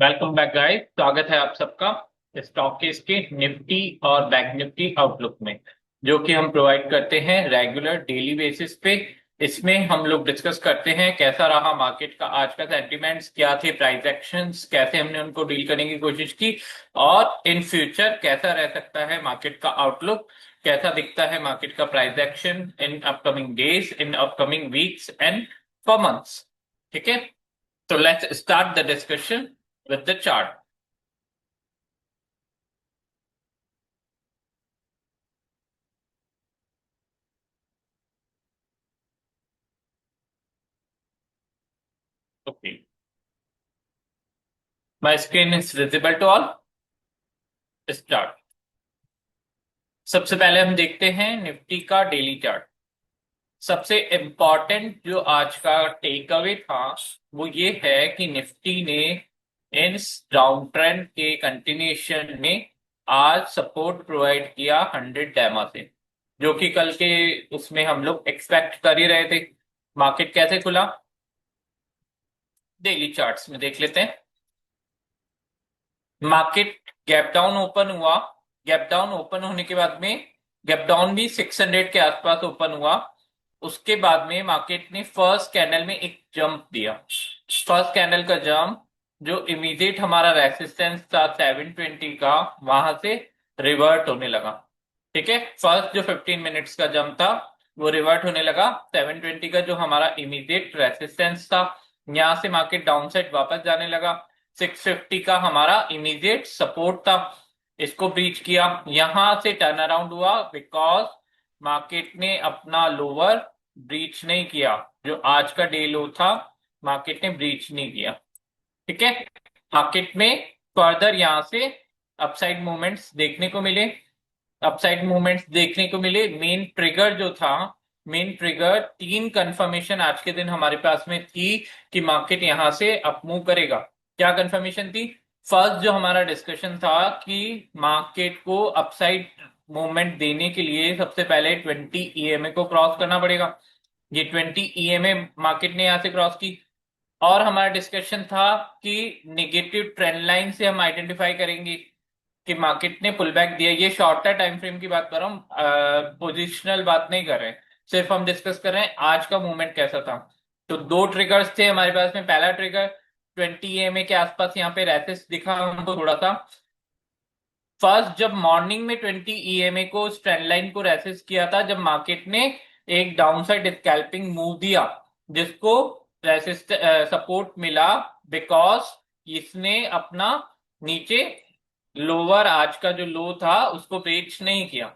Welcome back guys. स्वागत है आप सबका स्टॉकिस के निफ्टी और बैंक निफ्टी आउटलुक में, जो कि हम प्रोवाइड करते हैं रेगुलर डेली बेसिस पे। इसमें हम लोग डिस्कस करते हैं कैसा रहा मार्केट का आज का सेंटिमेंट्स, क्या थे प्राइस एक्शंस, कैसे हमने उनको डील करने की कोशिश की और इन फ्यूचर कैसा रह सकता है मार्केट का आउटलुक, कैसा दिखता है मार्केट का price action in upcoming days, in upcoming weeks and for months. ठीक है, तो let's start the discussion with the chart. Okay. My screen is visible to all. Start. सबसे पहले हम देखते हैं निफ्टी का डेली चार्ट। सबसे इम्पोर्टेंट जो आज का टेक अवे था वो ये है कि निफ्टी ने इन डाउन ट्रेंड के कंटिन्यूएशन में आज सपोर्ट प्रोवाइड किया 100 डैमा से, जो कि कल के उसमें हम लोग एक्सपेक्ट कर ही रहे थे। मार्केट कैसे खुला डेली चार्ट्स में देख लेते हैं। मार्केट गैप डाउन ओपन हुआ। गैप डाउन ओपन होने के बाद में गैप डाउन भी 600 के आसपास ओपन हुआ। उसके बाद में मार्केट ने फर्स्ट कैंडल में एक जंप दिया। फर्स्ट कैंडल का जंप जो इमीडिएट हमारा रेसिस्टेंस था 720 का, वहां से रिवर्ट होने लगा। ठीक है, फर्स्ट जो 15 मिनट्स का जंप था वो रिवर्ट होने लगा। 720 का जो हमारा इमीडिएट रेसिस्टेंस था, यहां से मार्केट डाउन साइड वापस जाने लगा। 650 का हमारा इमीडिएट सपोर्ट था, इसको ब्रीच किया। यहां से टर्न अराउंड हुआ बिकॉज मार्केट ने अपना लोअर ब्रीच नहीं किया। जो आज का डे लो था मार्केट ने ब्रीच नहीं किया। ठीक है, मार्केट में फर्दर यहां से अपसाइड मूवमेंट्स देखने को मिले। अपसाइड मूवमेंट्स देखने को मिले। मेन ट्रिगर जो था, मेन ट्रिगर तीन कंफर्मेशन आज के दिन हमारे पास में थी कि मार्केट यहां से अप मूव करेगा। क्या कंफर्मेशन थी? फर्स्ट जो हमारा डिस्कशन था कि मार्केट को अपसाइड मूवमेंट देने के लिए सबसे पहले 20 ईएमए को क्रॉस करना पड़ेगा। ये 20 ईएमए मार्केट ने यहां से क्रॉस की। और हमारा डिस्कशन था कि नेगेटिव ट्रेंड लाइन से हम आइडेंटिफाई करेंगे कि मार्केट ने पुल बैक दिया। ये शॉर्टर टाइम फ्रेम की बात कर रहा हूँ, पोजिशनल बात नहीं कर रहे हैं। सिर्फ हम डिस्कस कर रहे हैं आज का मूवमेंट कैसा था। तो दो ट्रिगर्स थे हमारे पास में। पहला ट्रिगर 20 ईएमए के आसपास यहाँ पे रैसेस दिखा हमको थोड़ा सा। फर्स्ट जब मॉर्निंग में 20 ईएमए को ट्रेंड लाइन को रैसेस किया था, जब मार्केट ने एक डाउनसाइड स्कैल्पिंग मूव दिया जिसको रेसिस्ट सपोर्ट मिला बिकॉज इसने अपना नीचे लोअर आज का जो लो था उसको ब्रेच नहीं किया।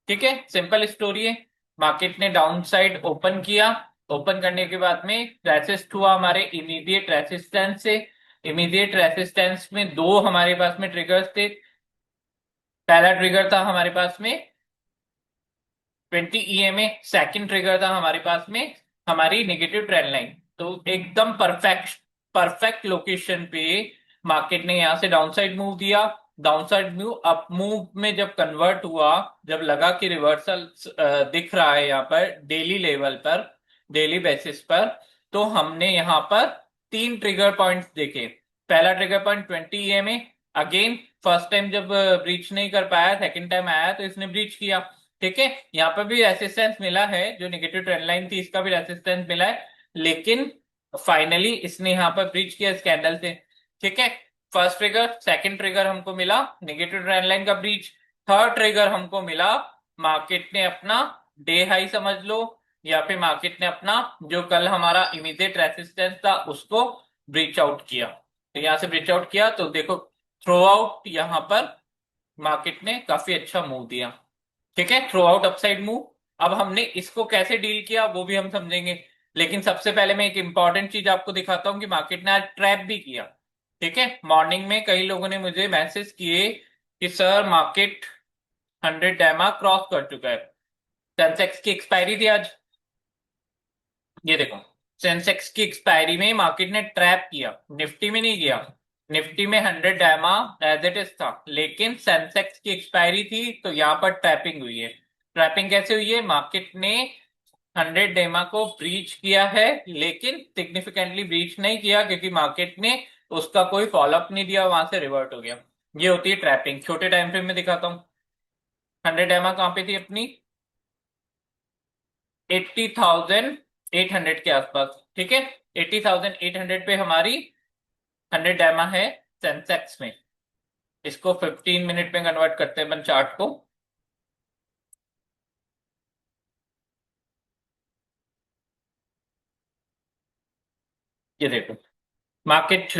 ठीक है, सिंपल स्टोरी है। मार्केट ने डाउन साइड ओपन किया। ओपन करने के बाद में रेसिस्ट हुआ हमारे इमीडिएट रेसिस्टेंस से। इमीडिएट रेसिस्टेंस में दो हमारे पास में ट्रिगर्स थे। पहला ट्रिगर था हमारे पास में 20 ईएमए, सेकंड ट्रिगर था हमारे पास में हमारी नेगेटिव ट्रेंड लाइन। तो एकदम परफेक्ट परफेक्ट लोकेशन पे मार्केट ने यहां से डाउनसाइड मूव दिया। डाउनसाइड मूव अप मूव में जब कन्वर्ट हुआ, जब लगा कि रिवर्सल दिख रहा है यहाँ पर डेली लेवल पर, डेली बेसिस पर, तो हमने यहाँ पर तीन ट्रिगर पॉइंट्स देखे। पहला trigger point 20 EMA, again first time जब ब्रीच नहीं कर पाया, सेकंड टाइम आया तो इसने ब्रीच किया। ठीक है, यहाँ पर भी रेसिस्टेंस मिला है, जो नेगेटिव ट्रेंड लाइन थी इसका भी रेसिस्टेंस मिला है, लेकिन फाइनली इसने यहाँ पर ब्रीच किया इस कैंडल से। ठीक है, फर्स्ट ट्रिगर, सेकंड ट्रिगर हमको मिला नेगेटिव ट्रेंड लाइन का ब्रीच। थर्ड ट्रिगर हमको मिला मार्केट ने अपना डे हाई समझ लो, या फिर मार्केट ने अपना जो कल हमारा इमीडिएट रेसिस्टेंस था उसको ब्रीच आउट किया। तो यहां से ब्रीच आउट किया तो देखो थ्रो आउट यहां पर मार्केट ने काफी अच्छा मूव दिया। ठीक है, थ्रू आउट अपसाइड मूव। अब हमने इसको कैसे डील किया वो भी हम समझेंगे, लेकिन सबसे पहले मैं एक इंपॉर्टेंट चीज आपको दिखाता हूं कि मार्केट ने आज ट्रैप भी किया। ठीक है, मॉर्निंग में कई लोगों ने मुझे मैसेज किए कि सर मार्केट 100 डैमा क्रॉस कर चुका है। सेंसेक्स की एक्सपायरी थी आज, ये देखो सेंसेक्स की एक्सपायरी में मार्केट ने ट्रैप किया, निफ्टी में नहीं किया। निफ्टी में 100 डैमा एज इट इज था, लेकिन सेंसेक्स की एक्सपायरी थी तो यहां पर ट्रैपिंग हुई है। ट्रैपिंग कैसे हुई है? मार्केट ने 100 डेमा को ब्रीच किया है, लेकिन सिग्निफिकेंटली ब्रीच नहीं किया क्योंकि मार्केट ने उसका कोई फॉलोअप नहीं दिया, वहां से रिवर्ट हो गया। ये होती है ट्रैपिंग। छोटे टाइम फ्रेम में दिखाता हूँ। 100 एमा कहाँ पे थी अपनी? 80,800 के आसपास, ठीक है। 80,800 पे हमारी 100 एमा है सेंसेक्स में। इसको 15 मिनट में कन्वर्ट करते हैं अपन चार्ट को। ये देखो, मार्केट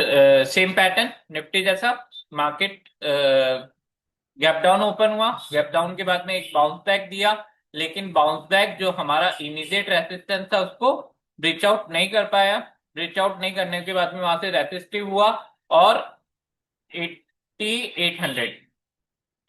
सेम पैटर्न निफ्टी जैसा। मार्केट गैप डाउन ओपन हुआ, गैप डाउन के बाद में एक बाउंस बैक दिया, लेकिन बाउंस बैक जो हमारा इमीडिएट रेसिस्टेंस था उसको ब्रीच आउट नहीं कर पाया। ब्रीच आउट नहीं करने के बाद में वहां से रेसिस्टिव हुआ और 8800,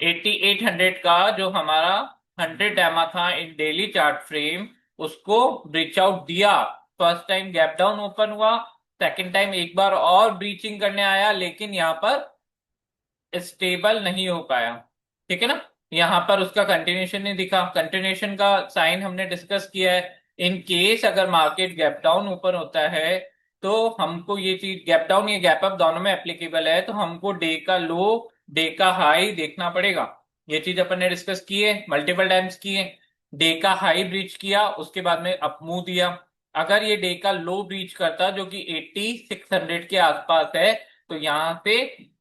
8800 का जो हमारा 100 एमा था इन डेली चार्ट फ्रेम, उसको ब्रीच आउट दिया। First time gap down open हुआ, सेकंड टाइम एक बार और ब्रीचिंग करने आया, लेकिन यहां पर स्टेबल नहीं हो पाया। ठीक है ना। यहां पर उसका कंटिन्यूशन नहीं दिखा। कंटिन्यूशन का साइन हमने डिस्कस किया है। इन केस अगर मार्केट गैप डाउन ओपन होता है तो हमको ये चीज, गैप डाउन या गैप अप दोनों में एप्लीकेबल है, तो हमको डे का लो, डे का हाई देखना पड़ेगा। ये चीज अपन ने डिस्कस की है, मल्टीपल टाइम्स की है। डे का हाई ब्रीच किया, उसके बाद में अप मूव दिया। अगर ये डे का लो ब्रीच करता जो कि 8600 के आसपास है, तो यहाँ पे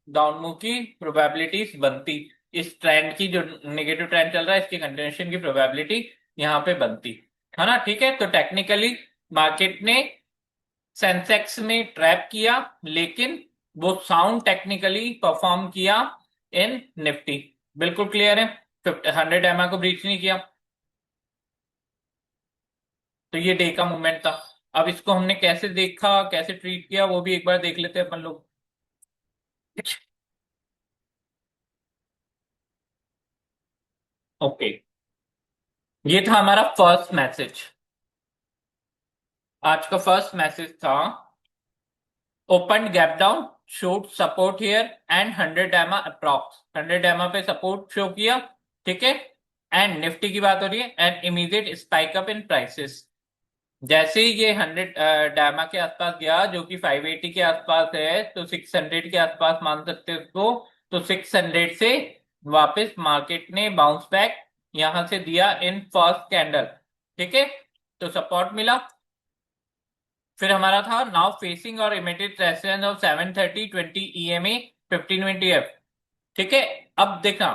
डाउन मूव की प्रोबेबिलिटीज बनती। इस ट्रेंड की जो नेगेटिव ट्रेंड चल रहा है इसकी कंटिन्यूशन की प्रोबेबिलिटी यहाँ पे बनती है ना। ठीक है, तो टेक्निकली मार्केट ने सेंसेक्स में ट्रैप किया, लेकिन वो साउंड टेक्निकली परफॉर्म किया इन निफ्टी। बिल्कुल क्लियर है। 100 एमआ को ब्रीच नहीं किया, तो ये डे का मूवमेंट था। अब इसको हमने कैसे देखा, कैसे ट्रीट किया, वो भी एक बार देख लेते हैं अपन लोग। ओके, ये था हमारा फर्स्ट मैसेज। आज का फर्स्ट मैसेज था, open gap down, showed support here and 100 एमा अप्रॉक्स। 100 एमा पे सपोर्ट शो किया, ठीक है। एंड निफ्टी की बात हो रही है, and immediate spike up in prices. जैसे ही ये 100 डायमा के आसपास गया, जो कि 580 के आसपास है, तो 600 के आसपास मान सकते हैं उसको। तो 600 से वापस मार्केट ने बाउंस बैक यहां से दिया इन फर्स्ट कैंडल, ठीक है। तो सपोर्ट मिला। फिर हमारा था, नाउ फेसिंग और immediate resistance of 730 20 EMA 1520 F. ठीक है। अब देखना,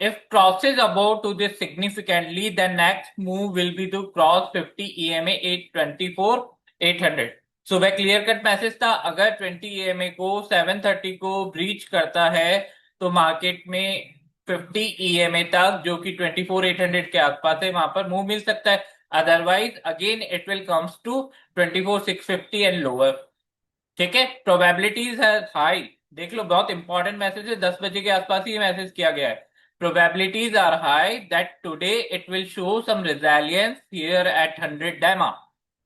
if crosses above to this significantly, then next move will be to cross 50 EMA 824 800। सुबह क्लियर कट मैसेज था, अगर 20 EMA को 730 को ब्रीच करता है तो मार्केट में 50 EMA तक, जो कि 24 800 के आसपास है, वहां पर मूव मिल सकता है। Otherwise again it will comes to 24 650 and lower. ठीक है, प्रोबेबिलिटीज है हाई। देख लो, बहुत इंपॉर्टेंट मैसेज है, 10 बजे के आसपास ही मैसेज किया गया है। Probabilities are high that today it will show some resilience here at 100 day MA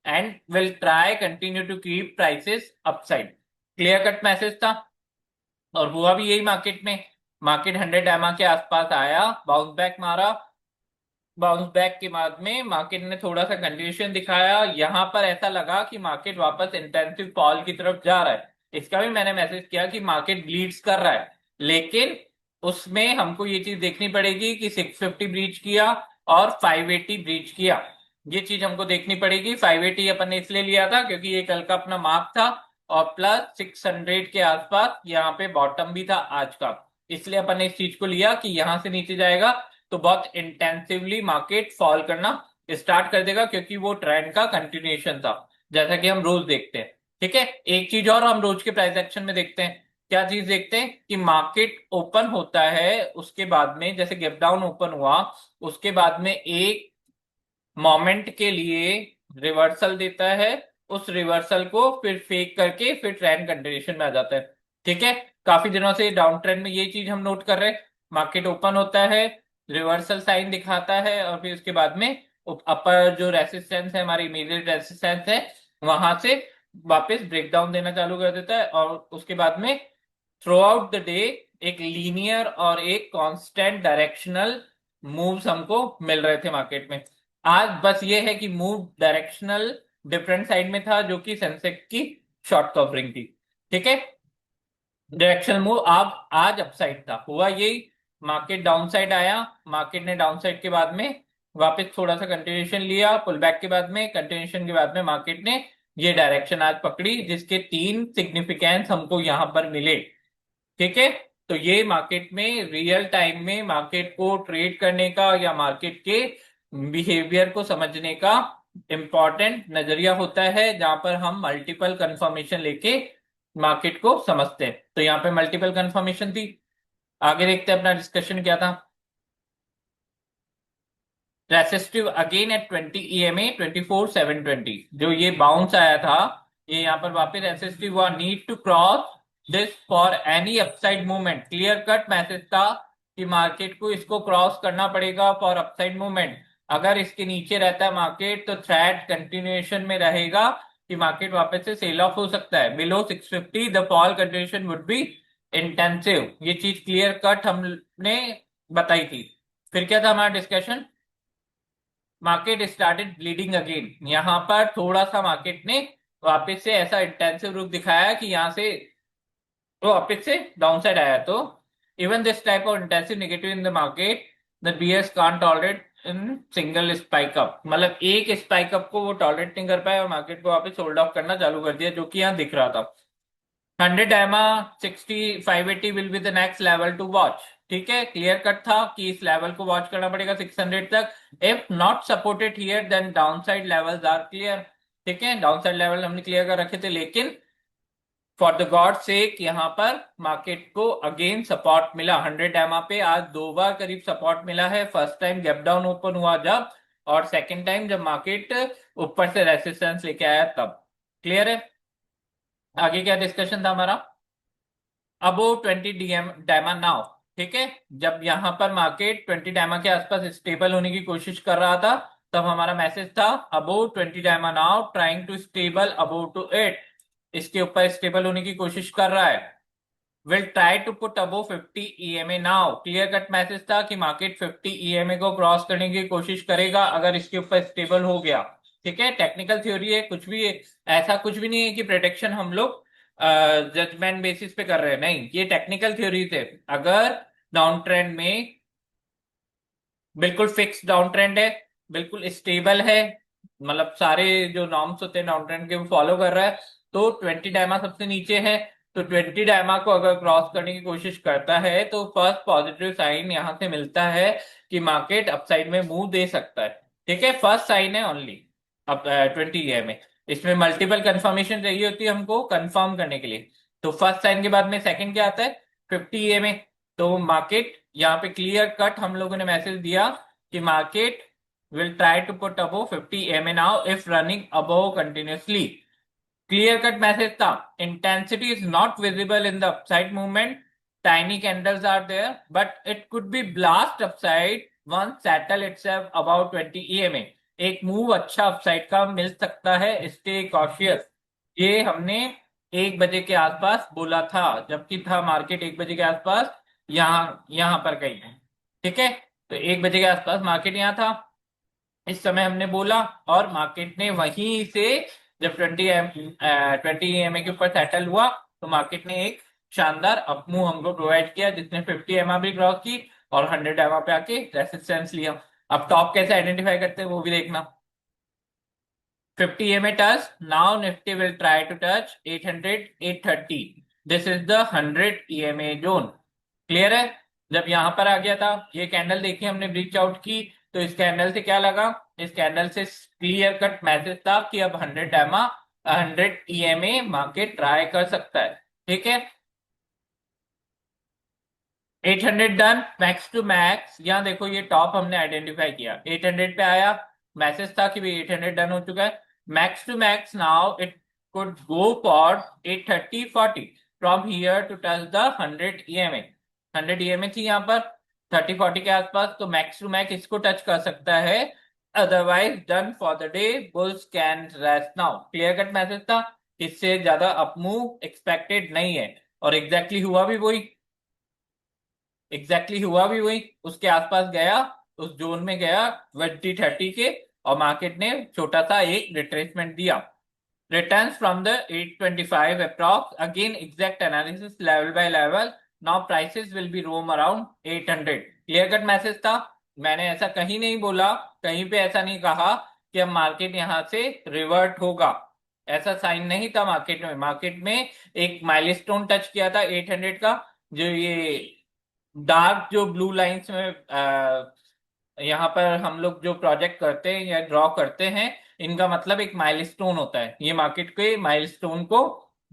and will try continue to keep prices upside. Clear cut message था, और हुआ भी यही मार्केट में। मार्केट 100 डायमा के आसपास आया, बाउंस बैक मारा। बाउंस बैक के बाद में मार्केट ने थोड़ा सा कंटिन्यूशन दिखाया। यहां पर ऐसा लगा कि मार्केट वापस इंटेंसिव फॉल की तरफ जा रहा है। इसका भी मैंने मैसेज किया कि मार्केट ब्लीड्स कर रहा है, लेकिन उसमें हमको ये चीज देखनी पड़ेगी कि 650 ब्रीच किया और 580 ब्रीच किया। ये चीज हमको देखनी पड़ेगी। 580 अपन ने इसलिए लिया था क्योंकि ये कल का अपना मार्क था, और प्लस 600 के आसपास यहाँ पे बॉटम भी था आज का। इसलिए अपन ने इस चीज को लिया कि यहां से नीचे जाएगा तो बहुत इंटेंसिवली मार्केट फॉल करना स्टार्ट कर देगा, क्योंकि वो ट्रेंड का कंटिन्यूएशन था, जैसा कि हम रोज देखते हैं। ठीक है, एक चीज और हम रोज के प्राइस एक्शन में देखते हैं। क्या चीज देखते हैं कि मार्केट ओपन होता है, उसके बाद में जैसे गैप डाउन ओपन हुआ, उसके बाद में एक मोमेंट के लिए रिवर्सल देता है। उस रिवर्सल को फिर फेक करके फिर ट्रेंड कंटिन्यूएशन में आ जाता है। ठीक है, काफी दिनों से डाउन ट्रेंड में ये चीज हम नोट कर रहे हैं। मार्केट ओपन होता है, रिवर्सल साइन दिखाता है, और फिर उसके बाद में अपर जो रेसिस्टेंस है, हमारी इमीडिएट रेसिस्टेंस है, वहां से वापस ब्रेकडाउन देना चालू कर देता है। और उसके बाद में थ्रू आउट द डे एक लीनियर और एक कांस्टेंट डायरेक्शनल मूव्स हमको मिल रहे थे मार्केट में। आज बस ये है कि मूव डायरेक्शनल डिफरेंट साइड में था, जो कि सेंसेक्स की शॉर्ट कवरिंग थी। ठीक है, डायरेक्शनल मूव आज अपसाइड था, हुआ यही, मार्केट डाउन साइड आया, मार्केट ने डाउन साइड के बाद में वापस थोड़ा सा कंटिन्यूएशन लिया, पुल बैक के बाद में, कंटिन्यूएशन के बाद में मार्केट ने ये डायरेक्शन आज पकड़ी, जिसके तीन सिग्निफिकेंस हमको यहां पर मिले। ठीक है, तो ये मार्केट में रियल टाइम में मार्केट को ट्रेड करने का या मार्केट के बिहेवियर को समझने का इंपॉर्टेंट नजरिया होता है, जहां पर हम मल्टीपल कंफर्मेशन लेके मार्केट को समझते हैं। तो यहाँ पे मल्टीपल कंफर्मेशन थी। आगे देखते हैं अपना डिस्कशन क्या था। रेसिस्टिव अगेन एट 20 EMA 24,720, जो ये बाउंस आया था, ये यहाँ पर वापस रेसिस्टिव हुआ, need to cross this for any upside movement, clear cut message था कि मार्केट को इसको क्रॉस करना पड़ेगा फॉर अपसाइड मूवमेंट। अगर इसके नीचे रहता है मार्केट तो थ्रेड कंटिन्यूएशन में रहेगा कि मार्केट वापस से सेल ऑफ हो सकता है। Below 650 the fall continuation would be intensive, ये चीज क्लियर कट हमने बताई थी। फिर क्या था हमारा discussion, market started bleeding again, यहां पर थोड़ा सा मार्केट ने वापस से ऐसा इंटेंसिव रुख दिखाया कि यहां से वो वापस से डाउन साइड आया। तो even this type of intensive negative in the market the bears can't tolerate in single spike up, मतलब एक स्पाइक अप को वो टॉलरेट नहीं कर पाए और मार्केट को वापस होल्ड ऑफ करना चालू कर दिया, जो कि यहाँ दिख रहा था। 100 EMA 60 580 will be the next level to watch. ठीक है, क्लियर कट था कि इस लेवल को वॉच करना पड़ेगा 600 तक। If not supported here then down side levels are clear. ठीक है, डाउन साइड लेवल हमने क्लियर कर रखे थे, लेकिन फॉर द गॉड सेक यहाँ पर मार्केट को अगेन सपोर्ट मिला। 100 EMA पे आज दो बार करीब सपोर्ट मिला है, first time gap down open हुआ जब, और सेकेंड टाइम जब मार्केट ऊपर से रेसिस्टेंस लेके आया तब। क्लियर है, आगे क्या डिस्कशन था हमारा, अबो 20 डायमा नाउ। ठीक है, जब यहां पर मार्केट 20 डायमा के आसपास स्टेबल होने की कोशिश कर रहा था, तब हमारा मैसेज था above 20 day MA now trying to stable above to it, इसके ऊपर स्टेबल होने की कोशिश कर रहा है। Will try to put above 50 EMA now, clear cut message था कि मार्केट 50 EMA को क्रॉस करने की कोशिश करेगा अगर इसके ऊपर स्टेबल हो गया। ठीक है, टेक्निकल थ्योरी है, कुछ भी ऐसा कुछ भी नहीं है कि प्रोटेक्शन हम लोग जजमेंट बेसिस पे कर रहे हैं, नहीं, ये टेक्निकल थ्योरी थे। अगर डाउन ट्रेंड में बिल्कुल फिक्स डाउन ट्रेंड है, बिल्कुल स्टेबल है, मतलब सारे जो नॉर्म्स होते हैं डाउन ट्रेंड के वो फॉलो कर रहा है, तो 20 डायमा सबसे नीचे है, तो 20 डायमा को अगर क्रॉस करने की कोशिश करता है तो फर्स्ट पॉजिटिव साइन यहां से मिलता है कि मार्केट अपसाइड में मूव दे सकता है। ठीक है, फर्स्ट साइन है ओनली अब 20 में, इसमें मल्टीपल कंफर्मेशन चाहिए होती है हमको कंफर्म करने के लिए। तो फर्स्ट साइन के बाद में सेकंड क्या आता है, 50 में। तो मार्केट यहाँ पे क्लियर कट हम लोगों ने मैसेज दिया कि market will try to put above 50 EMA now if running above continuously. Clear cut message था, intensity is not visible in the upside movement, tiny candles are there but it could be blast upside once settle itself about 20 EMA, एक move अच्छा upside का मिल सकता है, stay cautious. ये हमने 1 बजे के आसपास बोला था, जबकि था मार्केट 1 बजे के आसपास यहाँ यहाँ पर कहीं है। ठीक है, तो 1 बजे के आसपास मार्केट यहाँ था, इस समय हमने बोला, और मार्केट ने वहीं से जब 20 EMA के ऊपर सेटल हुआ तो मार्केट ने एक शानदार अपमूव हमको प्रोवाइड किया, जिसने 50 EMA भी क्रॉस की और 100 EMA पे आके रेसिस्टेंस लिया। अब टॉप कैसे आइडेंटिफाई करते हैं वो भी देखना। 50 EMA touch, now Nifty will try to touch 800 830, this is the 100 EMA zone। Clear है, जब यहां पर आ गया था, ये कैंडल देखी हमने ब्रीच आउट की, तो इस कैंडल से क्या लगा, इस कैंडल से क्लियर कट मैसेज था कि अब 100 EMA मार्केट ट्राई कर सकता है। ठीक है, 800 डन, मैक्स टू मैक्स, यहाँ देखो ये टॉप हमने आइडेंटिफाई किया, 800 पे आया, मैसेज था कि भाई 800 डन हो चुका है। Max to max now it could go for 830 40 from here to touch the 100 EMA। 100 EMA थी यहाँ पर 30 40 के आसपास, तो मैक्स टू मैक्स इसको टच कर सकता है, otherwise done for the day, bulls can rest now. Clear cut message था, इससे ज्यादा अपमूव एक्सपेक्टेड नहीं है, और एग्जैक्टली हुआ भी वही, हुआ भी वही, उसके आसपास गया, उस जोन में गया 20 30 के, और मार्केट ने छोटा सा एक रिट्रेसमेंट दिया। returns from the 825 approx. Again, exact analysis level by level. Now prices will be roam around 800. Clear cut message था। मैंने ऐसा कहीं नहीं बोला, कहीं पे ऐसा नहीं कहा कि अब मार्केट यहां से रिवर्ट होगा। ऐसा साइन नहीं था मार्केट में। मार्केट में एक माइलस्टोन टच किया था 800 का। जो ये डार्क जो ब्लू लाइंस में यहाँ पर हम लोग जो प्रोजेक्ट करते हैं या ड्रॉ करते हैं, इनका मतलब एक माइलस्टोन होता है। ये मार्केट के माइलस्टोन को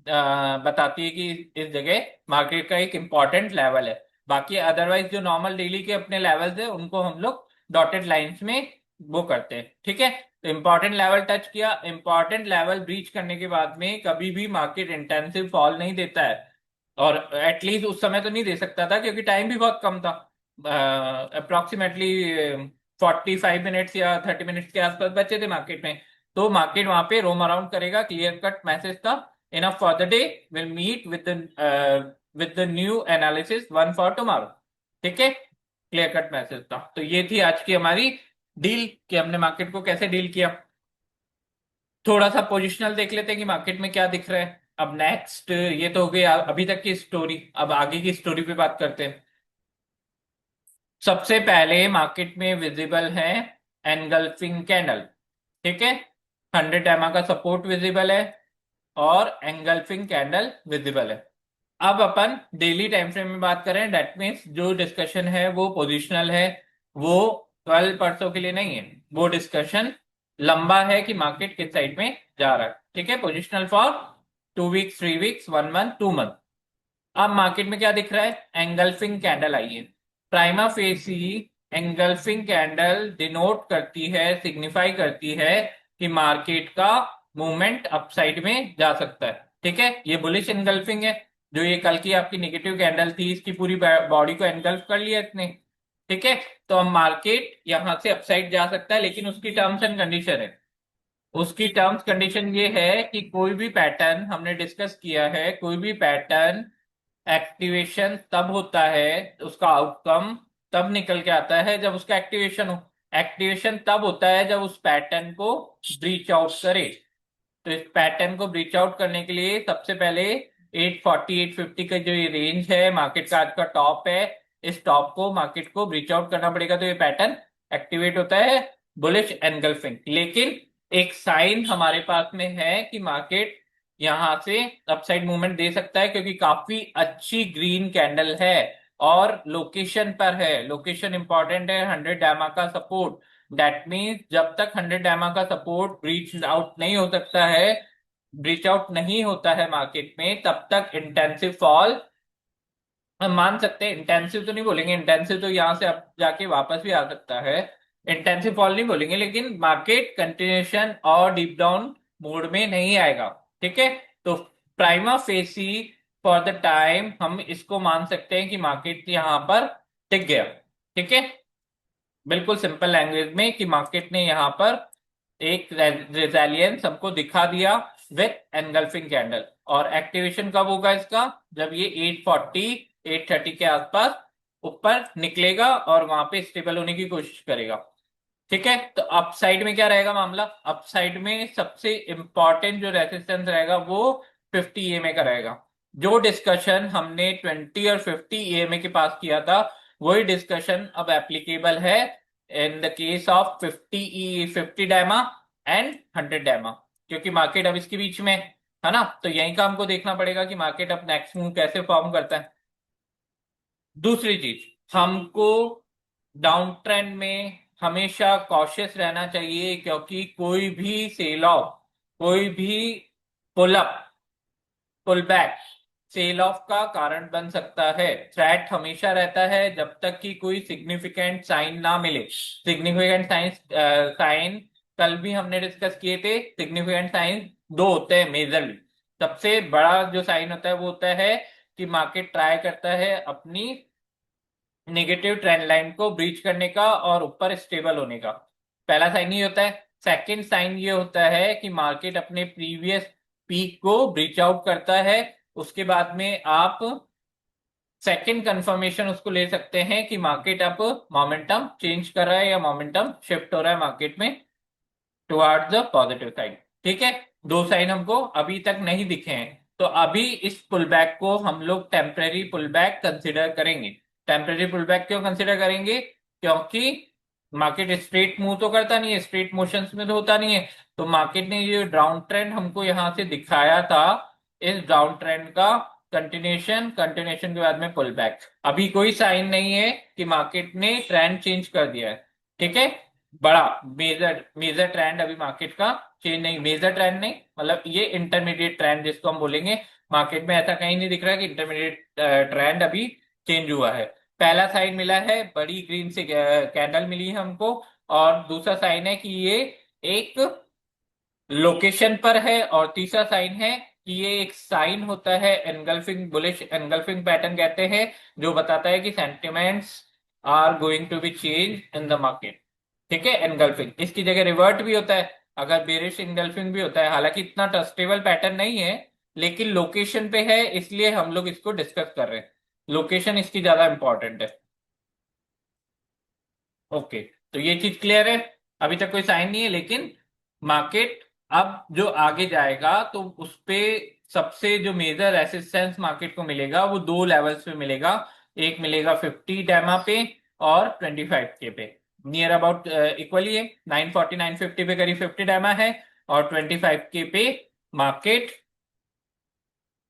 बताती है कि इस जगह मार्केट का एक इम्पॉर्टेंट लेवल है। बाकी अदरवाइज जो नॉर्मल डेली के अपने लेवल्स है उनको हम लोग डॉटेड लाइंस में वो करते हैं। ठीक है, तो इंपॉर्टेंट लेवल टच किया, इंपॉर्टेंट लेवल ब्रीच करने के बाद में कभी भी मार्केट इंटेंसिव फॉल नहीं देता है। और एटलीस्ट उस समय तो नहीं दे सकता था क्योंकि टाइम भी बहुत कम था। अप्रोक्सीमेटली 45 मिनट्स या 30 मिनट्स के आसपास बचे थे मार्केट में। तो मार्केट वहां पे रोम अराउंड करेगा, क्लियर कट मैसेज था। Enough for the day, will meet with the new analysis one for tomorrow. ठीक है, क्लियर कट मैसेज था। तो ये थी आज की हमारी डील कि हमने मार्केट को कैसे डील किया। थोड़ा सा पोजिशनल देख लेते हैं कि मार्केट में क्या दिख रहा है। अब नेक्स्ट, ये तो हो गई अभी तक की स्टोरी। अब आगे की स्टोरी पे बात करते हैं। सबसे पहले मार्केट में विजिबल है एनगल्फिंग कैंडल। ठीक है, 100 एमआ का सपोर्ट विजिबल है और एंगल्फिंग कैंडल विजिबल है। अब अपन डेली टाइम फ्रेम में बात करें, डेट मीन्स जो डिस्कशन है वो पोजिशनल है। वो कल परसों के लिए नहीं है, वो डिस्कशन लंबा है कि मार्केट किस साइड में जा रहा है। ठीक है, positional for 2 weeks, 3 weeks, 1 month, 2 month. अब मार्केट में क्या दिख रहा है, एंगल्फिंग कैंडल आई है। Prima facie engulfing candle denote करती है, सिग्निफाई करती है कि मार्केट का मूवमेंट अपसाइड में जा सकता है। ठीक है, ये बुलिश एंगल्फिंग है। जो ये कल की आपकी नेगेटिव कैंडल थी, इसकी पूरी बॉडी को एंगल्फ कर लिया इसने। ठीक है, तो अब मार्केट यहां से अपसाइड जा सकता है, लेकिन उसकी टर्म्स एंड कंडीशन है। उसकी टर्म्स कंडीशन ये है कि कोई भी पैटर्न, हमने डिस्कस किया है, कोई भी पैटर्न एक्टिवेशन तब होता है, उसका आउटकम तब निकल के आता है जब उसका एक्टिवेशन हो। एक्टिवेशन तब होता है जब उस पैटर्न को ब्रीच आउट करे। तो इस पैटर्न को ब्रीच आउट करने के लिए सबसे पहले 840 850 का जो ये रेंज है, मार्केट का आज का टॉप है, इस टॉप को मार्केट को ब्रीच आउट करना पड़ेगा। तो ये पैटर्न एक्टिवेट होता है, बुलिश एनगल्फिंग। लेकिन एक साइन हमारे पास में है कि मार्केट यहां से अपसाइड मूवमेंट दे सकता है, क्योंकि काफी अच्छी ग्रीन कैंडल है और लोकेशन पर है। लोकेशन इंपॉर्टेंट है, 100 एमआ का सपोर्ट। दैट मीन्स जब तक 100 एमआ का सपोर्ट ब्रीच आउट नहीं हो सकता है, ब्रीच आउट नहीं होता है मार्केट में, तब तक इंटेंसिव फॉल हम मान सकते हैं। इंटेंसिव तो नहीं बोलेंगे, इंटेंसिव तो यहां से अब जाके वापस भी आ सकता है। इंटेंसिव फॉल नहीं बोलेंगे, लेकिन मार्केट कंटिन्यूशन और डीप डाउन मोड में नहीं आएगा। ठीक है, तो prima facie for the time हम इसको मान सकते हैं कि मार्केट यहां पर टिक गया। ठीक है, बिल्कुल सिंपल लैंग्वेज में कि मार्केट ने यहां पर एक रिजेलियंस हमको दिखा दिया विथ एनगल्फिंग कैंडल। और एक्टिवेशन कब होगा इसका, जब ये 840 830 के आसपास ऊपर निकलेगा और वहां पे स्टेबल होने की कोशिश करेगा। ठीक है, तो अपसाइड में क्या रहेगा मामला, अपसाइड में सबसे इंपॉर्टेंट जो रेजिस्टेंस रहेगा वो 50 ईएमए का रहेगा। जो डिस्कशन हमने 20 और 50 ईएमए के पास किया था, वही डिस्कशन अब एप्लीकेबल है in the case of 50 day MA and 100 day MA, क्योंकि मार्केट अब इसके बीच में है ना। तो यहीं का हमको देखना पड़ेगा कि मार्केट अब नेक्स्ट मूव कैसे फॉर्म करता है। दूसरी चीज, हमको डाउन ट्रेंड में हमेशा कॉशियस रहना चाहिए, क्योंकि कोई भी सेल ऑफ, कोई भी pull up, pull back sell off का कारण बन सकता है। थ्रेट हमेशा रहता है जब तक कि कोई सिग्निफिकेंट साइन ना मिले। सिग्निफिकेंट साइन कल भी हमने डिस्कस किए थे। सिग्निफिकेंट साइन दो होते हैं मेजरली। सबसे बड़ा जो साइन होता है वो होता है कि मार्केट ट्राई करता है अपनी नेगेटिव ट्रेंड लाइन को ब्रीच करने का और ऊपर स्टेबल होने का। पहला साइन ये होता है। सेकंड साइन ये होता है कि मार्केट अपने प्रीवियस पीक को ब्रीच आउट करता है। उसके बाद में आप सेकंड कंफर्मेशन उसको ले सकते हैं कि मार्केट अब मोमेंटम चेंज कर रहा है या मोमेंटम शिफ्ट हो रहा है मार्केट में टुवर्ड्स द पॉजिटिव साइड। ठीक है, दो साइन हमको अभी तक नहीं दिखे हैं, तो अभी इस पुल बैक को हम लोग टेम्परेरी पुल बैक कंसिडर करेंगे। टेम्परेरी पुल बैक क्यों कंसिडर करेंगे? क्योंकि मार्केट स्ट्रेट मूव तो करता नहीं है, स्ट्रेट मोशंस में तो होता नहीं है। तो मार्केट ने ये डाउन ट्रेंड हमको यहां से दिखाया था, इस डाउन ट्रेंड का कंटिन्यूशन, कंटिन्यूशन के बाद में पुल बैक। अभी कोई साइन नहीं है कि मार्केट ने ट्रेंड चेंज कर दिया है। ठीक है, बड़ा मेजर मेजर ट्रेंड अभी मार्केट का चेंज नहीं, मेजर ट्रेंड नहीं, मतलब ये इंटरमीडिएट ट्रेंड जिसको हम बोलेंगे, मार्केट में ऐसा कहीं नहीं दिख रहा है कि इंटरमीडिएट ट्रेंड अभी चेंज हुआ है। पहला साइन मिला है, बड़ी ग्रीन से कैंडल मिली है हमको, और दूसरा साइन है कि ये एक लोकेशन पर है, और तीसरा साइन है कि ये एक साइन होता है एनगल्फिंग, बुलिश एनगल्फिंग पैटर्न कहते हैं, जो बताता है कि sentiments are going to be change in the market. ठीक है, एनगल्फिंग, इसकी जगह रिवर्ट भी होता है, अगर बेरिश एनगल्फिंग भी होता है, हालांकि इतना ट्रस्टेबल पैटर्न नहीं है, लेकिन लोकेशन पे है इसलिए हम लोग इसको डिस्कस कर रहे हैं। लोकेशन इसकी ज्यादा इंपॉर्टेंट है। ओके, तो ये चीज क्लियर है। अभी तक कोई साइन नहीं है, लेकिन मार्केट अब जो आगे जाएगा तो उस पे सबसे जो मेजर रेसिस्टेंस मार्केट को मिलेगा वो दो लेवल्स पे मिलेगा। एक मिलेगा 50 डैमा पे, और 25 के पे, नियर अबाउट इक्वली है। 940 950 पे करीब 50 डैमा है, और 25 के पे मार्केट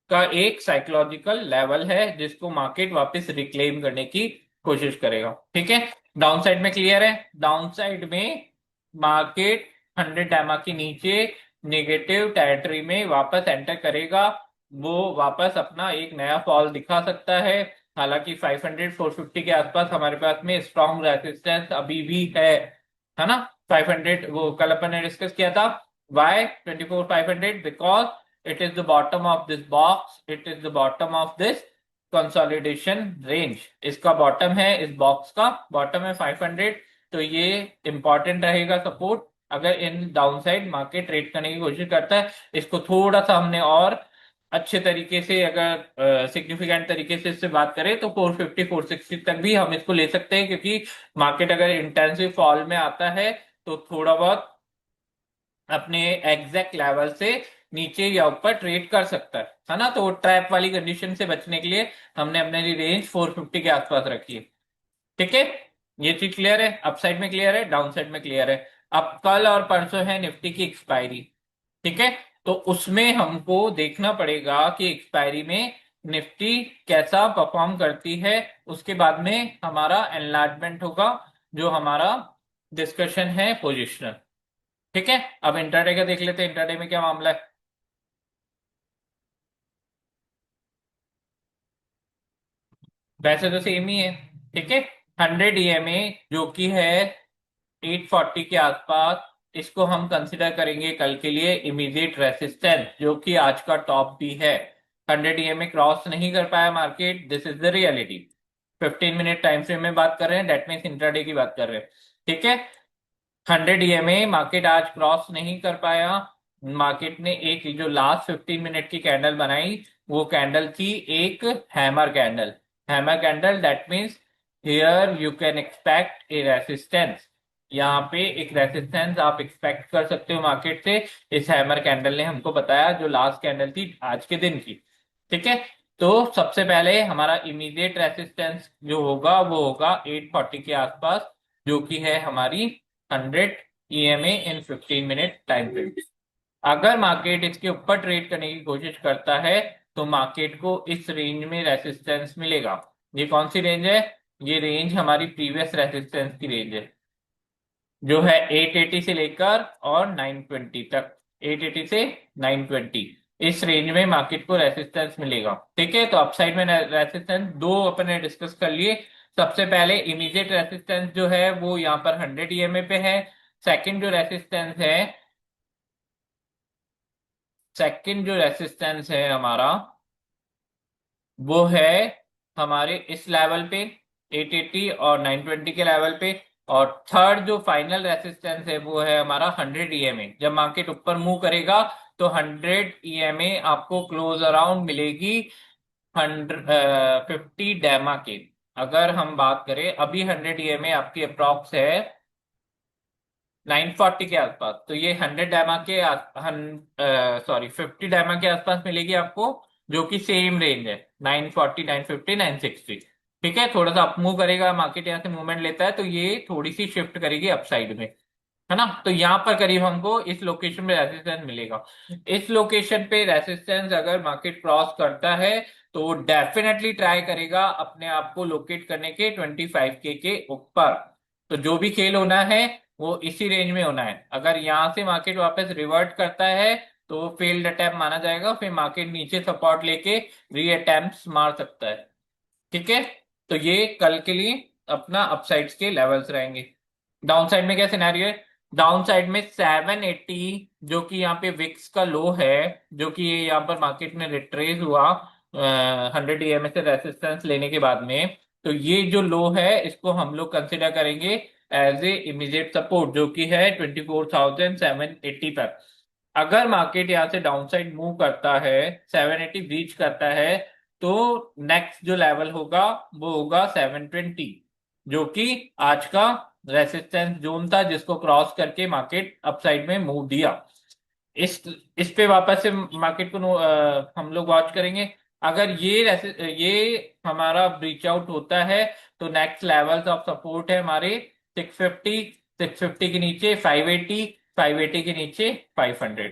का एक साइकोलॉजिकल लेवल है जिसको मार्केट वापस रिक्लेम करने की कोशिश करेगा। ठीक है, डाउन साइड में क्लियर है। डाउन साइड में मार्केट 100 डैमा के नीचे नेगेटिव टेरिटरी में वापस एंटर करेगा, वो वापस अपना एक नया फॉल दिखा सकता है। हालांकि 500 450 के आसपास हमारे पास में स्ट्रॉन्ग रेसिस्टेंस अभी भी है ना। 500 वो कल अपन ने डिस्कस किया था। Why 24 500? Because it is the bottom of this box, it is the bottom of this consolidation range। इसका बॉटम है, इस बॉक्स का बॉटम है 500, तो ये इंपॉर्टेंट रहेगा सपोर्ट। अगर इन डाउन साइड मार्केट ट्रेड करने की कोशिश करता है, इसको थोड़ा सा हमने और अच्छे तरीके से, अगर सिग्निफिकेंट तरीके से इससे बात करें, तो 450 460 तक भी हम इसको ले सकते हैं, क्योंकि मार्केट अगर इंटेंसिव फॉल में आता है तो थोड़ा बहुत अपने एग्जैक्ट लेवल से नीचे या ऊपर ट्रेड कर सकता है ना। तो ट्रैप वाली कंडीशन से बचने के लिए हमने अपने रेंज 450 के आसपास रखी है। ठीक है, ये चीज क्लियर है। अप साइड में क्लियर है, डाउन साइड में क्लियर है। अब कल और परसों है निफ्टी की एक्सपायरी। ठीक है, तो उसमें हमको देखना पड़ेगा कि एक्सपायरी में निफ्टी कैसा परफॉर्म करती है। उसके बाद में हमारा एनलार्जमेंट होगा, जो हमारा डिस्कशन है पोजिशनल। ठीक है, अब इंटरडे का देख लेते हैं, इंटरडे में क्या मामला है। वैसे तो सेम ही है। ठीक है, 100 ईएमए जो कि है 840 के आसपास, इसको हम कंसिडर करेंगे कल के लिए इमीडिएट रेसिस्टेंस, जो कि आज का टॉप भी है। 100 ईएमए क्रॉस नहीं कर पाया market, this is the reality. 15 minute time frame में बात कर रहे हैं, डेट मीन्स इंट्राडे की बात कर रहे हैं। ठीक है, 100 ईएमए मार्केट आज क्रॉस नहीं कर पाया। मार्केट ने एक जो लास्ट 15 मिनट की कैंडल बनाई, वो कैंडल थी एक hammer candle. Hammer candle that means here you can expect A resistance. यहाँ पे एक रेसिस्टेंस आप एक्सपेक्ट कर सकते हो मार्केट से। इस हैमर कैंडल ने हमको बताया, जो लास्ट कैंडल थी आज के दिन की। ठीक है, तो सबसे पहले हमारा इमीडिएट रेसिस्टेंस जो होगा वो होगा 840 के आसपास, जो कि है हमारी 100 ईएमए इन 15 मिनट टाइम फ्रेम। अगर मार्केट इसके ऊपर ट्रेड करने की कोशिश करता है, तो मार्केट को इस रेंज में रेसिस्टेंस मिलेगा। ये कौन सी रेंज है? ये रेंज हमारी प्रीवियस रेसिस्टेंस की रेंज है, जो है 880 से लेकर और 920 तक। 880 से 920, इस रेंज में मार्केट को रेसिस्टेंस मिलेगा। ठीक है, तो अपसाइड में रेसिस्टेंस दो अपन ने डिस्कस कर लिए। सबसे पहले इमीडिएट रेसिस्टेंस जो है वो यहाँ पर 100 ईएमए पे है। सेकंड जो रेसिस्टेंस है, सेकंड जो रेसिस्टेंस है हमारा, वो है हमारे इस लेवल पे 880 और 920 के लेवल पे। और थर्ड जो फाइनल रेसिस्टेंस है वो है हमारा 100 ईएमए। जब मार्केट ऊपर मूव करेगा तो 100 ईएमए आपको क्लोज अराउंड मिलेगी 150 डैमा के। अगर हम बात करें, अभी 100 ईएमए आपकी अप्रॉक्स है 940 के आसपास, तो ये 100 डायमा के सॉरी 50 डायमा के आसपास मिलेगी आपको, जो कि सेम रेंज है 940, 950, 960। ठीक है, थोड़ा सा अप मूव करेगा मार्केट, यहाँ से मूवमेंट लेता है तो ये थोड़ी सी शिफ्ट करेगी अपसाइड में, है ना। तो यहाँ पर करीब हमको इस लोकेशन पे रेसिस्टेंस मिलेगा। इस लोकेशन पे रेसिस्टेंस अगर मार्केट क्रॉस करता है तो डेफिनेटली ट्राई करेगा अपने आप को लोकेट करने के 25K के ऊपर। तो जो भी खेल होना है वो इसी रेंज में होना है। अगर यहाँ से मार्केट वापस रिवर्ट करता है तो फेल्ड अटेम्प्ट माना जाएगा, फिर मार्केट नीचे सपोर्ट लेके री अटेम्प्ट मार सकता है। ठीक है, तो ये कल के लिए अपना अपसाइड्स के लेवल्स रहेंगे। डाउन साइड में क्या सिनेरियो है? डाउन साइड में 780, जो कि यहाँ पे विक्स का लो है, जो कि ये यहाँ पर मार्केट में रिट्रेस हुआ 100 EMA से रेसिस्टेंस लेने के बाद में, तो ये जो लो है इसको हम लोग कंसिडर करेंगे एज ए इमीडिएट सपोर्ट, जो कि है 24,780 पर। अगर मार्केट यहाँ से डाउन साइड मूव करता है, 780 ब्रीच करता है, तो नेक्स्ट जो लेवल होगा वो होगा 720, जो कि आज का रेसिस्टेंस जोन था जिसको क्रॉस करके मार्केट अपसाइड में मूव दिया। इस इस पे वापस से मार्केट को हम लोग वॉच करेंगे। अगर ये हमारा ब्रीच आउट होता है तो नेक्स्ट लेवल्स ऑफ सपोर्ट है हमारे 650, 650 के नीचे 580, 580 के नीचे 500।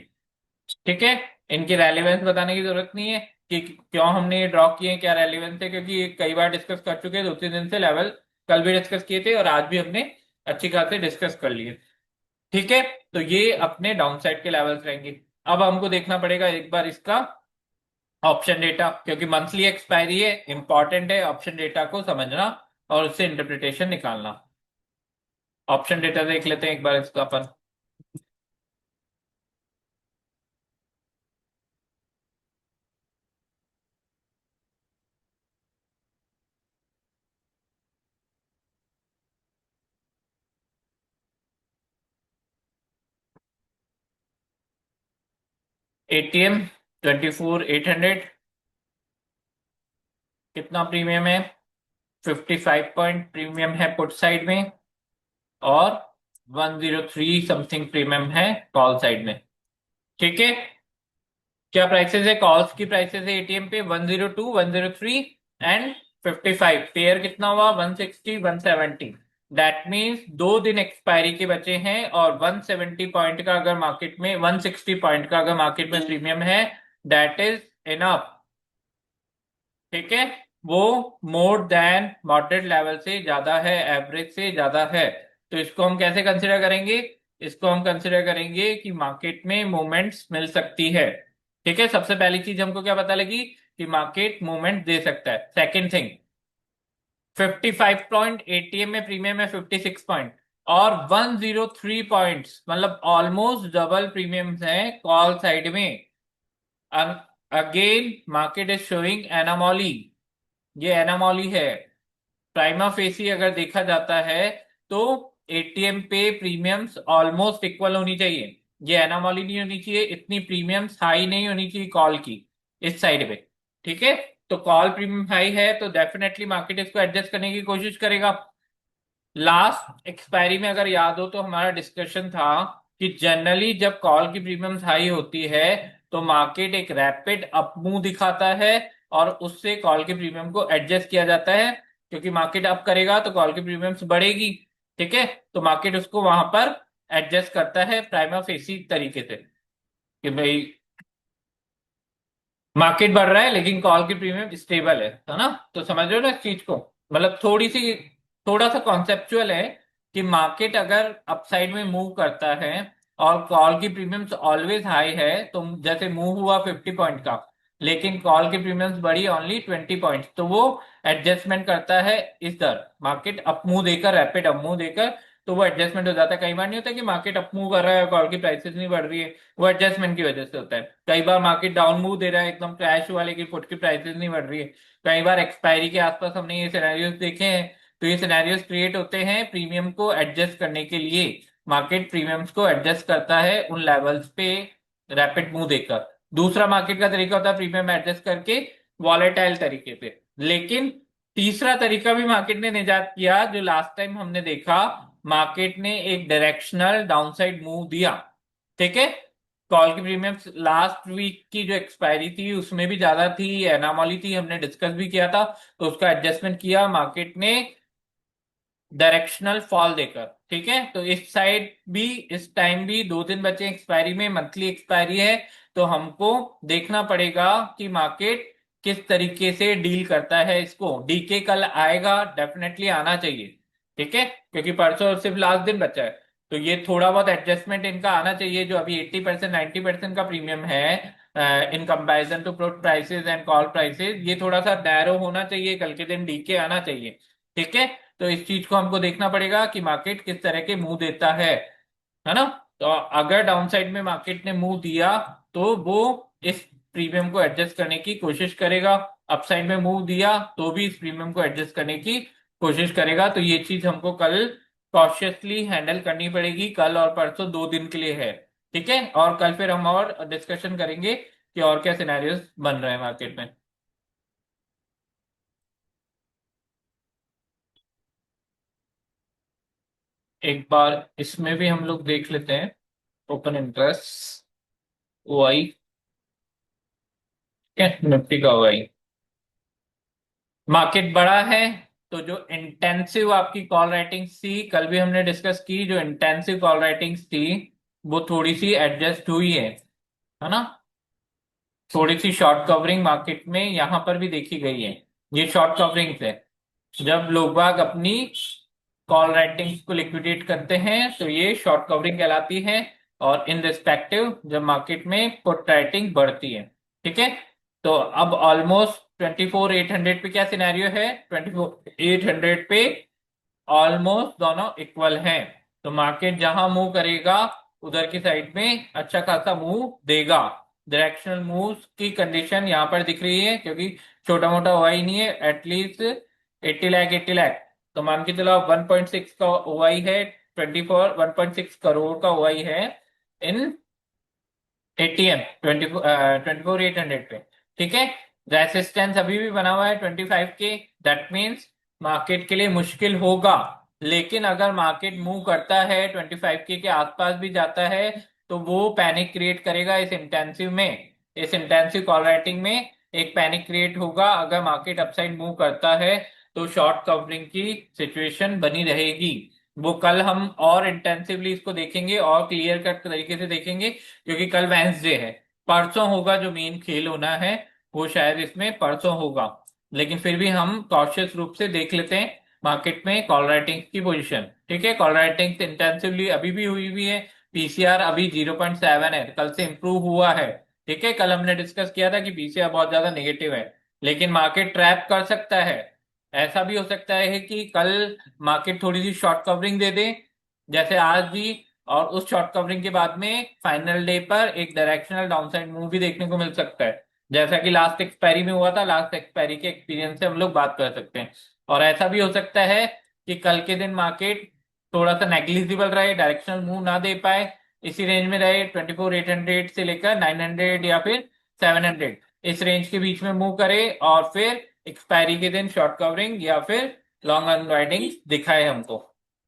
ठीक है, इनकी रेलेवेंस बताने की जरूरत नहीं है कि क्यों हमने ये ड्रॉ किए, क्या रेलेवेंस है, क्योंकि ये कई बार डिस्कस कर चुके हैं, 2-3 दिन से लेवल कल भी डिस्कस किए थे और आज भी हमने अच्छी खासी डिस्कस कर लिए। ठीक है, तो ये अपने डाउन साइड के लेवल्स रहेंगे। अब हमको देखना पड़ेगा एक बार इसका ऑप्शन डेटा, क्योंकि मंथली एक्सपायरी है, इंपॉर्टेंट है ऑप्शन डेटा को समझना और उससे इंटरप्रिटेशन निकालना। ऑप्शन डेटा देख लेते हैं एक बार इसका अपन। ATM 24,800, कितना प्रीमियम है? 55 पॉइंट प्रीमियम है पुट साइड में, और 103 समथिंग प्रीमियम है कॉल साइड में। ठीक है, क्या प्राइसेस है? कॉल्स की प्राइसेस है एटीएम पे 102, 103 एंड 55। पेयर कितना हुआ? 160, 170। दैट मीन्स 2 दिन एक्सपायरी के बचे हैं और 170 पॉइंट का अगर मार्केट में, 160 पॉइंट का अगर मार्केट में प्रीमियम है, दैट इज इनफ। ठीक है, वो मोर देन मॉडरेट लेवल से ज्यादा है, एवरेज से ज्यादा है। तो इसको हम कैसे कंसिडर करेंगे? इसको हम कंसिडर करेंगे कि मार्केट में मूवमेंट्स मिल सकती है। ठीक है, सबसे पहली चीज हमको क्या पता लगी कि मार्केट मूवमेंट दे सकता है। सेकंड थिंग, 55 पॉइंट एटीएम में प्रीमियम है 56 पॉइंट, और 103 पॉइंट्स मतलब ऑलमोस्ट डबल प्रीमियम है कॉल साइड में। अगेन मार्केट इज शोइंग एनामोली, ये एनामोली है। प्राइमा फेसी अगर देखा जाता है तो एटीएम पे प्रीमियम्स ऑलमोस्ट इक्वल होनी चाहिए, ये एनामोली नहीं होनी चाहिए, इतनी प्रीमियम्स हाई नहीं होनी चाहिए कॉल की इस साइड पे। ठीक है, तो कॉल प्रीमियम हाई है तो डेफिनेटली मार्केट इसको एडजस्ट करने की कोशिश करेगा। लास्ट एक्सपायरी में अगर याद हो तो हमारा डिस्कशन था कि जनरली जब कॉल की प्रीमियम्स हाई होती है तो मार्केट एक रैपिड अपमूव दिखाता है और उससे कॉल के प्रीमियम को एडजस्ट किया जाता है, क्योंकि मार्केट अप करेगा तो कॉल की प्रीमियम्स बढ़ेगी। ठीक है, तो मार्केट उसको वहां पर एडजस्ट करता है प्राइमा फेसी तरीके से कि भाई मार्केट बढ़ रहा है लेकिन कॉल की प्रीमियम स्टेबल है ना। तो समझ रहे हो ना इस चीज को? मतलब थोड़ा सा कॉन्सेप्चुअल है कि मार्केट अगर अपसाइड में मूव करता है और कॉल की प्रीमियम्स ऑलवेज हाई है, तो जैसे मूव हुआ 50 पॉइंट का लेकिन कॉल की प्रीमियम्स बढ़ी ओनली 20 पॉइंट, तो वो एडजस्टमेंट करता है इधर, मार्केट अप मूव देकर, रैपिड अप मूव देकर, तो वो एडजस्टमेंट हो जाता है। कई बार नहीं होता कि मार्केट अप मूव कर रहा है और कॉल की प्राइसेस नहीं बढ़ रही है, वो एडजस्टमेंट की वजह से होता है। कई बार मार्केट डाउन मूव दे रहा है, एकदम क्रैश हुआ लेकिन पुट की प्राइसेस नहीं बढ़ रही है। कई बार एक्सपायरी के आसपास हमने ये सिनेरियोस देखे हैं। तो ये सिनेरियोस क्रिएट होते हैं प्रीमियम को एडजस्ट करने के लिए। मार्केट प्रीमियम्स को एडजस्ट करता है उन लेवल्स पे रैपिड मूव देकर। दूसरा मार्केट का तरीका होता है प्रीमियम एडजस्ट करके वॉलेटाइल तरीके पे। लेकिन तीसरा तरीका भी मार्केट ने निजात किया जो लास्ट टाइम हमने देखा, मार्केट ने एक डायरेक्शनल डाउनसाइड मूव दिया। ठीक है, कॉल की प्रीमियम लास्ट वीक की जो एक्सपायरी थी उसमें भी ज्यादा थी, एनामॉली थी, हमने डिस्कस भी किया था, तो उसका एडजस्टमेंट किया मार्केट ने डायरेक्शनल फॉल देकर। ठीक है, तो इस साइड भी, इस टाइम भी 2 दिन बचे एक्सपायरी में, मंथली एक्सपायरी है, तो हमको देखना पड़ेगा कि मार्केट किस तरीके से डील करता है इसको। डीके कल आएगा, डेफिनेटली आना चाहिए। ठीक है, क्योंकि परसों सिर्फ लास्ट दिन बचा है, तो ये थोड़ा बहुत एडजस्टमेंट इनका आना चाहिए। जो अभी 80% 90% का प्रीमियम है in comparison to put prices and call prices, ये थोड़ा सा नैरो होना चाहिए, कल के दिन डीके आना चाहिए। ठीक है, तो इस चीज को हमको देखना पड़ेगा कि मार्केट किस तरह के मुंह देता है ना। तो अगर डाउनसाइड में मार्केट ने मुंह दिया तो वो इस प्रीमियम को एडजस्ट करने की कोशिश करेगा, अपसाइड में मुंह दिया तो भी इस प्रीमियम को एडजस्ट करने की कोशिश करेगा। तो ये चीज हमको कल कॉशियसली हैंडल करनी पड़ेगी, कल और परसों 2 दिन के लिए है। ठीक है, और कल फिर हम और डिस्कशन करेंगे कि और क्या सिनेरियोस बन रहे हैं मार्केट में। एक बार इसमें भी हम लोग देख लेते हैं, ओपन इंटरेस्ट, ओआई, क्या निफ्टी का ओआई। मार्केट बड़ा है, तो जो इंटेंसिव आपकी कॉल राइटिंग्स थी, कल भी हमने डिस्कस की, जो इंटेंसिव कॉल राइटिंग्स थी वो थोड़ी सी एडजस्ट हुई है ना। थोड़ी सी शॉर्ट कवरिंग मार्केट में यहां पर भी देखी गई है। ये शॉर्ट कवरिंग है, जब लोग बाग अपनी कॉल राइटिंग्स को लिक्विडेट करते हैं तो ये शॉर्ट कवरिंग कहलाती है। और इन रिस्पेक्टिव जब मार्केट में पुट राइटिंग बढ़ती है। ठीक है, तो अब ऑलमोस्ट 24,800 पे क्या सिनेरियो है, 24,800 पे ऑलमोस्ट दोनों इक्वल हैं। तो मार्केट जहां मूव करेगा उधर की साइड में अच्छा खासा मूव देगा। डायरेक्शनल मूव की कंडीशन यहाँ पर दिख रही है, क्योंकि छोटा मोटा हुआ ही नहीं है, एटलीस्ट 80 लाख 80 लाख। तो मान के चलो 1.6 का ओआई है, 1.6 करोड़ का ओआई है इन एटीएम 24,800 पे। ठीक है, रेसिस्टेंस अभी भी बना हुआ है 25 के, दैट मीन्स मार्केट के लिए मुश्किल होगा। लेकिन अगर मार्केट मूव करता है 25 के आसपास भी जाता है, तो वो पैनिक क्रिएट करेगा इस इंटेंसिव में, इस इंटेंसिव कॉल राइटिंग में एक पैनिक क्रिएट होगा। अगर मार्केट अपसाइड मूव करता है तो शॉर्ट कवरिंग की सिचुएशन बनी रहेगी। वो कल हम और इंटेंसिवली इसको देखेंगे और क्लियर कट तरीके से देखेंगे, क्योंकि कल वेंसडे है। परसों होगा जो मेन खेल होना है, वो शायद इसमें परसों होगा। लेकिन फिर भी हम कॉशियस रूप से देख लेते हैं मार्केट में कॉल राइटिंग की पोजीशन। ठीक है, कॉल राइटिंग इंटेंसिवली अभी भी हुई हुई है। पीसीआर अभी 0.7 है, कल से इंप्रूव हुआ है। ठीक है, कल हमने डिस्कस किया था कि पीसीआर बहुत ज्यादा नेगेटिव है, लेकिन मार्केट ट्रैप कर सकता है। ऐसा भी हो सकता है कि कल मार्केट थोड़ी सी शॉर्ट कवरिंग दे दे, जैसे आज भी, और उस शॉर्ट कवरिंग के बाद में फाइनल डे पर एक डायरेक्शनल डाउनसाइड मूव भी देखने को मिल सकता है, जैसा कि लास्ट एक्सपायरी में हुआ था। लास्ट एक्सपायरी के एक्सपीरियंस से हम लोग बात कर सकते हैं। और ऐसा भी हो सकता है कि कल के दिन मार्केट थोड़ा सा नेग्लिजिबल रहे, डायरेक्शनल मूव ना दे पाए, इसी रेंज में रहे, 24,800 से लेकर 900 या फिर 700, इस रेंज के बीच में मूव करे, और फिर एक्सपायरी के दिन शॉर्ट कवरिंग या फिर लॉन्ग अनवाइडिंग दिखाए हमको।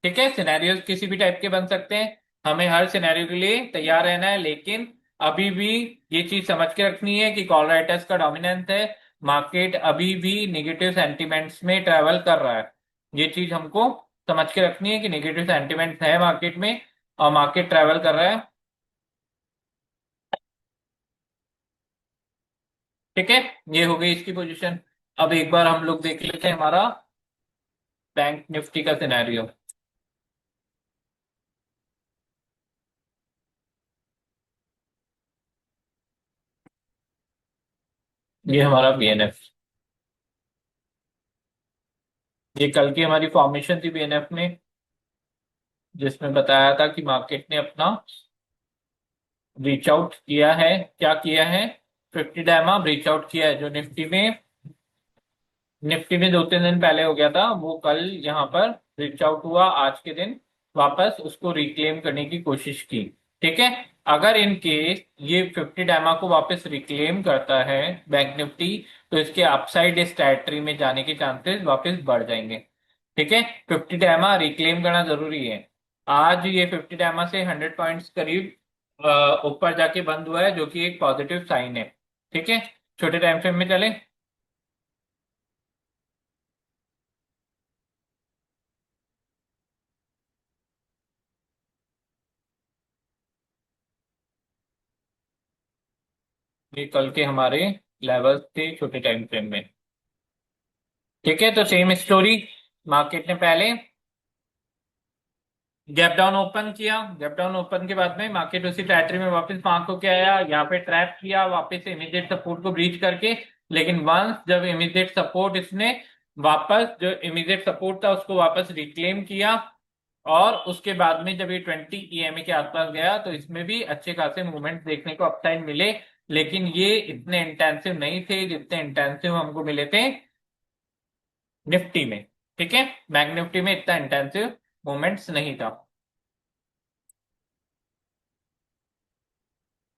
ठीक है, सिनेरियोज किसी भी टाइप के बन सकते हैं, हमें हर सिनेरियो के लिए तैयार रहना है। लेकिन अभी भी ये चीज समझ के रखनी है कि कॉल राइटर्स का डोमिनेंस है, मार्केट अभी भी निगेटिव सेंटिमेंट्स में ट्रेवल कर रहा है। ये चीज हमको समझ के रखनी है कि निगेटिव सेंटिमेंट्स है मार्केट में और मार्केट ट्रेवल कर रहा है। ठीक है, ये हो गई इसकी पोजीशन। अब एक बार हम लोग देख लेते हैं हमारा बैंक निफ्टी का सिनेरियो। ये हमारा बीएनएफ, ये कल की हमारी फॉर्मेशन थी बीएनएफ में, जिसमें बताया था कि मार्केट ने अपना रीच आउट किया है। क्या किया है, 50 डायमा रीच आउट किया है, जो निफ्टी में 2-3 दिन पहले हो गया था, वो कल यहाँ पर रीच आउट हुआ, आज के दिन वापस उसको रिक्लेम करने की कोशिश की। ठीक है, अगर इन केस ये 50 डायमा को वापस रिक्लेम करता है बैंक निफ्टी, तो इसके अपसाइड इस टेरिटरी में जाने के चांसेस वापस बढ़ जाएंगे। ठीक है, 50 डायमा रिक्लेम करना जरूरी है। आज ये 50 डायमा से 100 पॉइंट्स करीब ऊपर जाके बंद हुआ है, जो कि एक पॉजिटिव साइन है। ठीक है, छोटे टाइम फ्रेम में चले। ये कल के हमारे लेवल्स थे छोटे टाइम फ्रेम में। ठीक है, तो सेम स्टोरी। मार्केट ने पहले गैप डाउन ओपन किया। गैप डाउन ओपन के बाद में मार्केट उसी टेरिटरी में वापस वहां को क्या आया, यहाँ पे ट्रैप किया वापस इमीडिएट सपोर्ट को ब्रीच करके। लेकिन वंस जब इमीडिएट सपोर्ट इसने वापस, जो इमीडिएट सपोर्ट था उसको वापस रिक्लेम किया, और उसके बाद में जब ये 20 ईएमए के आसपास गया तो इसमें भी अच्छे खासे मूवमेंट देखने को अपसाइड मिले। लेकिन ये इतने इंटेंसिव नहीं थे जितने इंटेंसिव हमको मिले थे निफ्टी में। ठीक है, बैंक निफ्टी में इतना इंटेंसिव मूवमेंट्स नहीं था।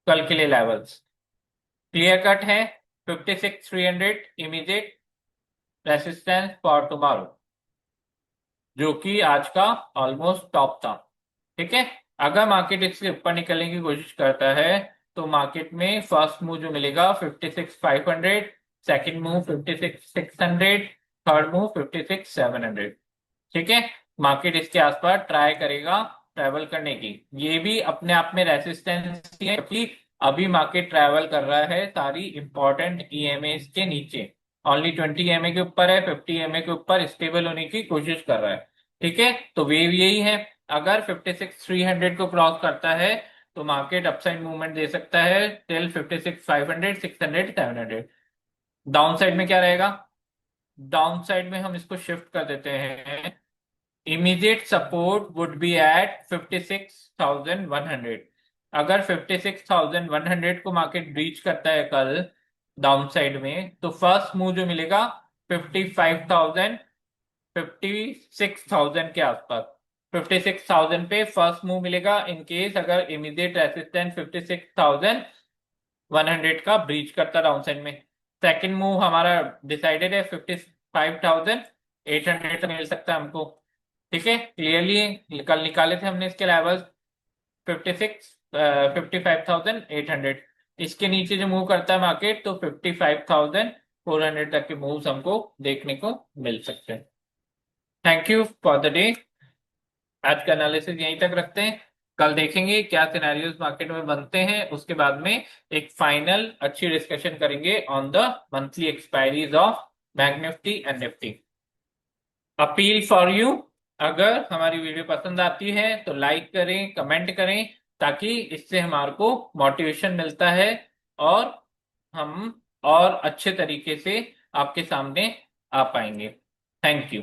कल के लिए लेवल्स क्लियर कट है। 56,300 इमीडिएट रेसिस्टेंस फॉर टुमारो, जो कि आज का ऑलमोस्ट टॉप था। ठीक है, अगर मार्केट इससे ऊपर निकलने की कोशिश करता है तो मार्केट में फर्स्ट मूव जो मिलेगा 56,500, सेकंड मूव 56,600, थर्ड मूव 56,700। ठीक है, मार्केट इसके आसपास ट्राई करेगा ट्रैवल करने की। ये भी अपने आप में रेसिस्टेंस है, क्योंकि अभी मार्केट ट्रैवल कर रहा है सारी इंपॉर्टेंट ईएमए के नीचे। ओनली 20 ईएमए के ऊपर है, 50 ईएमए के ऊपर स्टेबल होने की कोशिश कर रहा है। ठीक है, तो वेव यही है। अगर 56,300 को क्रॉस करता है तो मार्केट अपसाइड मूवमेंट दे सकता है टिल 56,500, 600, 700। डाउन साइड में क्या रहेगा? डाउन साइड में हम इसको शिफ्ट कर देते हैं। Immediate support would be at 56,100। अगर 56,100 को मार्केट ब्रीच करता है कल डाउन साइड में, तो फर्स्ट मूव जो मिलेगा 55,000, 56,000 के आसपास। 56,000 पे फर्स्ट मूव मिलेगा इन केस अगर इमीडिएट रेसिस्टेंस 56,100 का ब्रीच करता डाउन साइड में। सेकंड मूव हमारा डिसाइडेड है, 55,800 तक मिल सकता है हमको। ठीक है, क्लियरली कल निकाले थे हमने इसके लेवल्स। 55,800। इसके नीचे जो मूव करता है मार्केट तो 55,400 तक के मूव्स हमको देखने को मिल सकते हैं। Thank you for the day. आज का एनालिसिस यहीं तक रखते हैं। कल देखेंगे क्या सिनेरियोज मार्केट में बनते हैं, उसके बाद में एक फाइनल अच्छी डिस्कशन करेंगे on the monthly expiries of bank Nifty and Nifty. Appeal for you, अगर हमारी वीडियो पसंद आती है तो लाइक करें, कमेंट करें, ताकि इससे हमारे को मोटिवेशन मिलता है और हम और अच्छे तरीके से आपके सामने आ पाएंगे। Thank you.